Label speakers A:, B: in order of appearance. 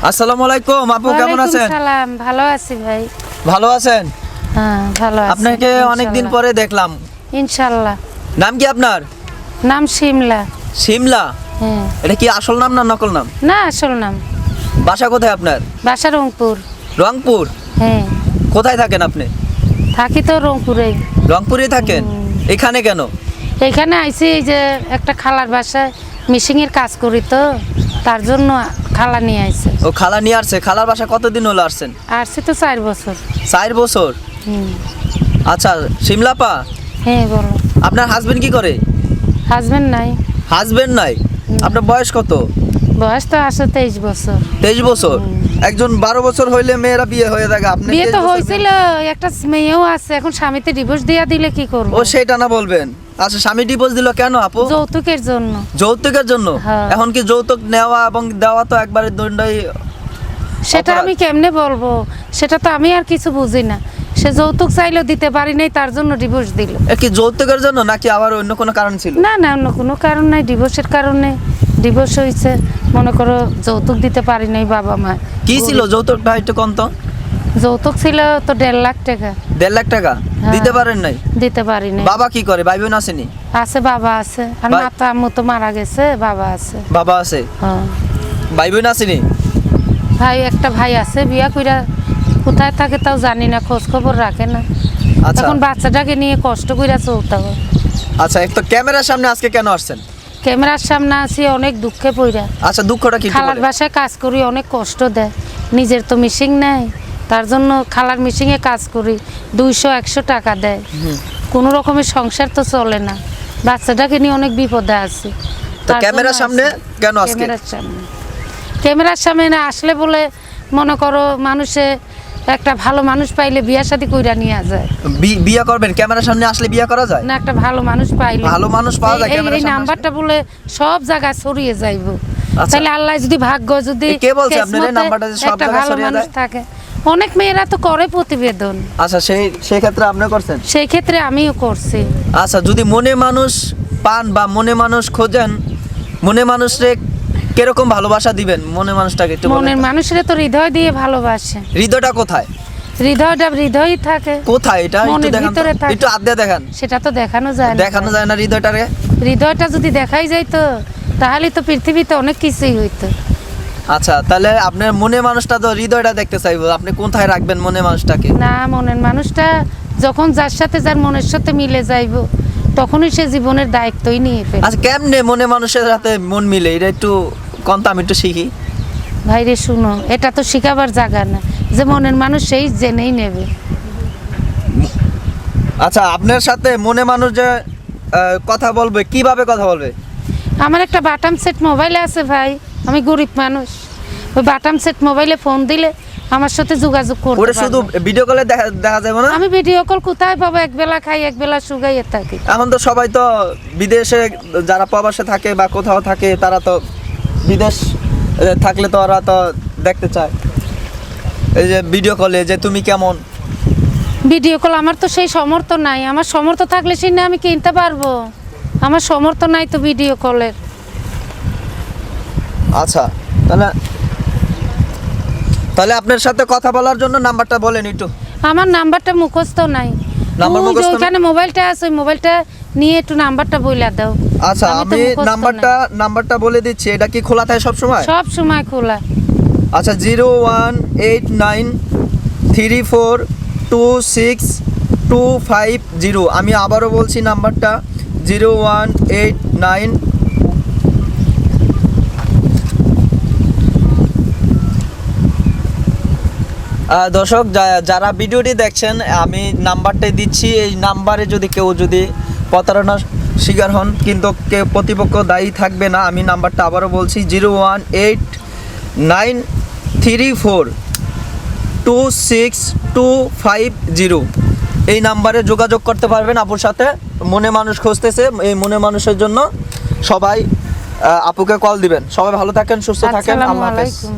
A: আসসালামু আলাইকুম আপু, কেমন আছেন?
B: সালাম, ভালো আছি ভাই।
A: ভালো আছেন?
B: হ্যাঁ, ভালো আছি।
A: আপনাকে অনেক দিন পরে দেখলাম।
B: ইনশাআল্লাহ।
A: নাম কি আপনার?
B: নাম শিমলা।
A: শিমলা?
B: হ্যাঁ।
A: এটা কি আসল নাম না নকল নাম?
B: না, আসল নাম।
A: বাসা কোথায় আপনার?
B: বাসা রংপুর।
A: রংপুর?
B: হ্যাঁ।
A: কোথায় থাকেন আপনি?
B: থাকি তো রংপুরে।
A: রংপুরে থাকেন? এখানে কেন?
B: এখানে আইছি, এই যে একটা খালার বাসায় মিশিংয়ের কাজ করি, তো তার জন্য খালা নিয়ে আইছে।
A: ও, খালা নিয়ে আসছে। খালার বাসা কতদিন হলো আসছেন?
B: আসছি তো 4 বছর।
A: 4 বছর? আচ্ছা শিমলাপা,
B: হ্যাঁ বলো।
A: আপনার হাজবেন্ড কি করে?
B: হাজবেন্ড নাই।
A: হাজবেন্ড নাই? আপনার বয়স কত?
B: বয়স তো আসে 23 বছর।
A: 23 বছর? একজন 12 বছর হইলে মেয়েরা বিয়ে হয়ে থাকে, আপনি
B: বিয়ে তো হয়েছিল, একটা মেয়েও আছে, এখন স্বামীতে ডিভোর্স দিয়া দিলে কি করব?
A: ও সেটা না বলবেন। আচ্ছা, স্বামী ডিভোর্স দিল কেন আপু?
B: যৌতুকের জন্য।
A: যৌতুকের জন্য?
B: হ্যাঁ।
A: এখন কি যৌতুক নেওয়া এবং দেওয়া তো একবারে দণ্ডই?
B: সেটা আমি কেমনে বলবো, সেটা তো আমি আর কিছু বুঝি না। সে যৌতুক চাইলেও দিতে পারি নাই, তার জন্য ডিভোর্স দিল।
A: এ কি যৌতুকের জন্য নাকি আবার অন্য কোনো কারণ ছিল?
B: না না, অন্য কোনো কারণ নাই, ডিভোর্সের কারণে ডিভোর্স হয়েছে। মনে করো যৌতুক দিতে পারি নাই বাবা মা।
A: কি ছিল যৌতুকটা একটু কম তো?
B: যৌতুক ছিল তো 1.5 লাখ টাকা।
A: 1.5 লাখ টাকা
B: হ্যাঁ।
A: দিতে পারেন নাই?
B: দিতে পারি নাই।
A: বাবা কি করে? ভাই বোন আসেনি?
B: আছে, বাবা আছে, আর
A: ভাই-
B: মাতা আম্মু তো মারা গেছে, বাবা আছে।
A: বাবা আছে?
B: হ্যাঁ।
A: ভাই বোন আসেনি?
B: একটা ভাই আছে, বিয়া কইরা কোথায় থাকে তাও জানি না, খোঁজ খবর রাখে না।
A: আচ্ছা
B: এখন বাচ্চাটাকে নিয়ে কষ্ট কইরা চলতে হয়।
A: আচ্ছা, একটু ক্যামেরার সামনে আজকে কেন আসছেন?
B: ক্যামেরার সামনে আছি অনেক দুঃখে পইরা।
A: আচ্ছা, দুঃখটা কি একটু
B: খালার
A: বলেন?
B: বাসায় কাজ করি, অনেক কষ্ট দেয়। নিজের তো মিশিং নাই, তার জন্য খালার মিশিংয়ে কাজ করি, 200-100 টাকা দেয়। কোনো রকমের সংসার তো চলে না, বাচ্চাটাকে নিয়ে অনেক বিপদে আছি।
A: তো
B: তার
A: ক্যামেরার
B: জন্য
A: সামনে
B: আছি।
A: কেন আজকে?
B: ক্যামেরার সামনে না আসলে বলে, মনে করো মানুষে একটা ভালো মানুষ পাইলে বিয়া শাদী কইরা নিয়ে যায়।
A: বিয়ে করবেন? ক্যামেরার সামনে আসলে বিয়ে করা যায়?
B: না, একটা ভালো মানুষ পাইলে।
A: ভালো মানুষ পাওয়া যায় ক্যামেরার
B: এই
A: সামনে
B: নাম্বারটা বলে সব জায়গায় ছড়িয়ে যাইবো।
A: আচ্ছা।
B: তাহলে আল্লাহ যদি ভাগ্য, যদি
A: কে বলছে আপনার এই
B: কিসমতে
A: নাম্বারটা যে সব
B: একটা
A: জায়গায়
B: ভালো
A: ছড়িয়ে
B: মানুষ
A: যায়?
B: থাকে। অনেক মেয়েরা তো করে প্রতিবেদন।
A: আচ্ছা, সেই ক্ষেত্রে আপনি করছেন?
B: সেই ক্ষেত্রে আমিও করছি।
A: আচ্ছা, যদি মনে মানুষ পান বা মনে মানুষ খোঁজেন, মনে মানুষরে কিরকম ভালোবাসা দিবেন? মনে মানুষটাকে একটু বলেন
B: মনের
A: তো।
B: মানুষেরা তো হৃদয় দিয়ে ভালোবাসে।
A: হৃদয়টা কোথায়?
B: হৃদয়টা হৃদয়ই থাকে।
A: কোথায় এটা একটু
B: মনের
A: দেখান তো।
B: ভিতরে থাকে।
A: একটু আদ্যা দেখান।
B: সেটা তো দেখানো যায় না।
A: দেখানো যায় না হৃদয়টারে?
B: হৃদয়টা যদি দেখাই যাইতো তাহলে তো পৃথিবীতে অনেক কিছুই হইতো।
A: আচ্ছা, তাহলে আপনার মনে মানুষটা তো হৃদয়টা দেখতে চাইবো, আপনি কোথায় রাখবেন মনে মানুষটাকে?
B: না, মনের মানুষটা যখন যার সাথে যার মনের সাথে মিলে যাইবো, তখনই সে জীবনের দায়িত্বই নিয়ে ফেলবে।
A: আচ্ছা, কেমনে মনে মানুষের সাথে মন মিলে এটা একটু কোনটা আমি একটু শিখি।
B: ভাইরে শুনো, এটা তো শিখাবার জায়গা না, যে মনের মানুষ সেই জেনেই নেবে।
A: আচ্ছা, আপনার সাথে মনে মানুষ যে কথা বলবে, কিভাবে কথা বলবে?
B: আমার একটা বাটাম সেট মোবাইলে আছে ভাই, আমি গরিব মানুষ। ওই বাটাম সেট মোবাইলে ফোন দিলে আমার সাথে যোগাযোগ করতে
A: ওটা শুধু
B: পারবে।
A: ভিডিও কলে দেখা যাবে না?
B: আমি ভিডিও কল কোথায় পাবো? একবেলা খাই, একবেলা শুকাইয়ে থাকি।
A: এখন তো সবাই তো বিদেশে, যারা প্রবাসে থাকে বা কোথাও থাকে, তারা তো বিদেশ থাকলে তো ওরা তো দেখতে চায় এই যে ভিডিও কলে যে তুমি কেমন।
B: ভিডিও কল আমার তো সেই সমর্থ নাই। আমার সমর্থ থাকলে সেই না আমি কিনতে পারবো, আমার সমর্থ নাই তো ভিডিও কলের।
A: আচ্ছা, তাহলে আপনার সাথে কথা বলার জন্য নাম্বারটা বলেন একটু।
B: আমার নাম্বারটা মুখস্থ নাই।
A: নাম্বার
B: ওই যে
A: মুখস্থ নাই?
B: ওইখানে মোবাইলটা আছে, ওই মোবাইলটা নিয়ে একটু নাম্বারটা বইলা দাও।
A: আচ্ছা,
B: তো
A: আমি
B: মুখস্থ
A: নাম্বারটা বলে দিচ্ছি। এটা কি খোলা থাকে সব সময়?
B: নাই। সব সময় খোলা।
A: আচ্ছা, 01893426250। আমি আবারও বলছি নাম্বারটা 0189। দর্শক যারা ভিডিওটি দেখছেন, আমি নাম্বারটাই দিচ্ছি। এই নাম্বারে যদি কেউ প্রতারণার শিকার হন, কিন্তু কেউ প্রতিপক্ষ দায়ী থাকবে না। আমি নাম্বারটা আবারও বলছি 01893426250। এই নাম্বারে যোগাযোগ করতে পারবেন আপুর সাথে। মনে মানুষ খুঁজতেছে, এই মনে মানুষের জন্য সবাই আপুকে কল দিবেন। সবাই ভালো থাকেন, সুস্থ থাকেন।
B: আসসালামু
A: আল্লাহ হাফেজ।
B: আলাইকুম।